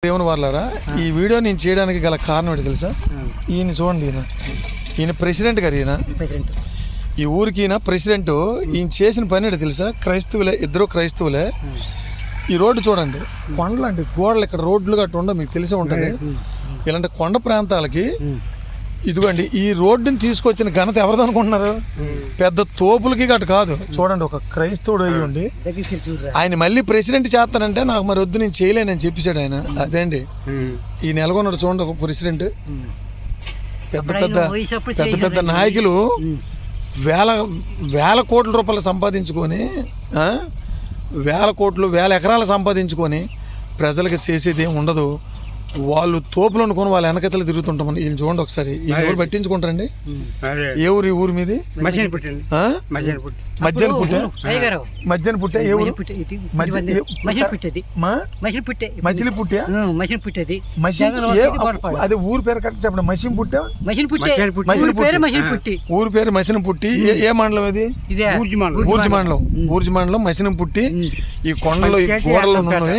దేవుని వాళ్ళారా, ఈ వీడియో నేను చేయడానికి గల కారణం ఏంటి తెలుసా? ఈయన చూడండి, ఈయన ప్రెసిడెంట్ గారు, ఈ ఊరికి ఈయన ప్రెసిడెంట్. ఈయన చేసిన పని ఏంటి తెలుసా? క్రైస్తవులే, ఇద్దరు క్రైస్తవులే. ఈ రోడ్డు చూడండి, కొండలు అండి, గోడలు ఇక్కడ రోడ్లు గట్టు ఉండవు, మీకు తెలిసే ఉంటుంది. ఇలాంటి కొండ ప్రాంతాలకి ఇదిగోండి ఈ రోడ్డుని తీసుకొచ్చిన ఘనత ఎవరిది అనుకుంటున్నారు? పెద్ద తోపులకి గట్టు కాదు. చూడండి, ఒక క్రైస్తవుడు అయ్యి ఉండి ఆయన మళ్ళీ ప్రెసిడెంట్ చేస్తానంటే నాకు మరి వద్దు, నేను చేయలేనని చెప్పేశాడు ఆయన. అదేండి ఈ నెలకొన్నాడు చూడండి, ఒక ప్రెసిడెంట్. పెద్ద పెద్ద పెద్ద పెద్ద నాయకులు వేల కోట్ల రూపాయలు సంపాదించుకొని, వేల ఎకరాలు సంపాదించుకొని ప్రజలకు చేసేది ఏమి ఉండదు. వాళ్ళు తోపులు అనుకుని వాళ్ళ వెనకతలు తిరుగుతుంటామని వీళ్ళు చూడండి ఒకసారి. ఈ ఊరు పట్టించుకుంటారండి. ఏ ఊరు? ఈ ఊరి మీది మధ్యాహ్న పుట్టే. మధ్యాహ్న పుట్టే ఏ ఊరు? అదే ఊరు పేరు కరెక్ట్ చెప్పండి. మసిం పుట్టే, ఊరి పేరు మసినం పుట్టి. ఏ మండలం అది? ఊర్జి మండలం మసినం పుట్టి. ఈ కొండలు, ఈ గోడలు ఉన్నవి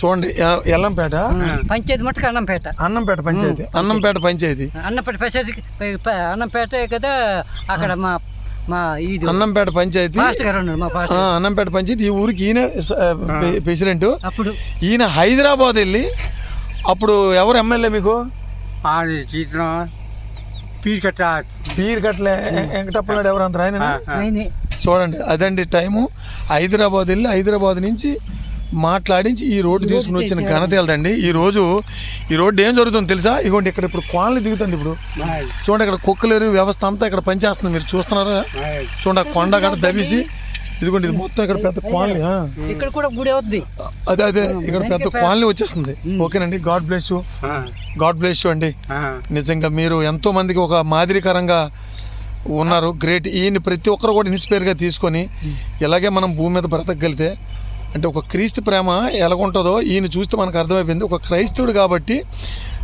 చూడండి. ఎల్లంపేట అన్నంపేట పంచాయతీ. అన్నంపేట కదా అక్కడ అన్నంపేట పంచాయతీ. అన్నంపేట పంచాయతీ. ఈ ఊరికి ఈయన ప్రెసిడెంట్. ఈయన హైదరాబాద్ వెళ్ళి అప్పుడు ఎవరు ఎమ్మెల్యే మీకు? పీర్కట్లే వెంకటప్పనాడు. ఎవరు అంటారు? ఆయన. చూడండి, అదండి టైము. హైదరాబాద్ వెళ్ళి హైదరాబాద్ నుంచి మాట్లాడించి ఈ రోడ్డు తీసుకుని వచ్చిన ఘనత వెళ్దండి. ఈ రోడ్డు ఏం జరుగుతుంది తెలుసా? ఇగోండి, ఇక్కడ ఇప్పుడు కోనలు దిగుతుంది. ఇప్పుడు చూడండి, ఇక్కడ కుక్కలేరు వ్యవస్థ అంతా ఇక్కడ పనిచేస్తుంది. మీరు చూస్తున్నారా? చూడండి, ఆ కొండ గడ దవ్వేసి ఇదిగోండి, ఇది మొత్తం ఇక్కడ పెద్ద కాలనీ. అదే ఇక్కడ పెద్ద కాలనీ వచ్చేస్తుంది. ఓకేనండి, గాడ్ బ్లెస్ యూ అండి. నిజంగా మీరు ఎంతో మందికి ఒక మాదిరికరంగా ఉన్నారు. గ్రేట్. ఈయన ప్రతి ఒక్కరు కూడా ఇన్స్పైర్గా తీసుకొని ఇలాగే మనం భూమి మీద బ్రతకగలితే, అంటే ఒక క్రీస్తు ప్రేమ ఎలాగుంటుందో ఈయన చూస్తే మనకు అర్థమైపోయింది. ఒక క్రైస్తవుడు కాబట్టి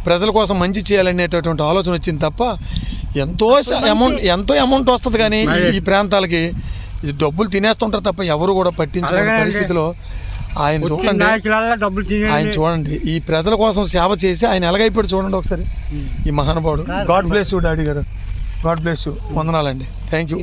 ప్రజల కోసం మంచి చేయాలనేటటువంటి ఆలోచన వచ్చింది తప్ప ఎంతో అమౌంట్ వస్తుంది. కానీ ఈ ప్రాంతాలకి డబ్బులు తినేస్తుంటారు తప్ప ఎవరు కూడా పట్టించుకునే పరిస్థితిలో ఆయన చూడండి ఈ ప్రజల కోసం సేవ చేసి ఆయన ఎలాగైపోయాడు చూడండి ఒకసారి ఈ మహానుభావుడు. గాడ్ బ్లెస్ యూ డాడీ గారు. God bless you. వందనాలండి. Thank you.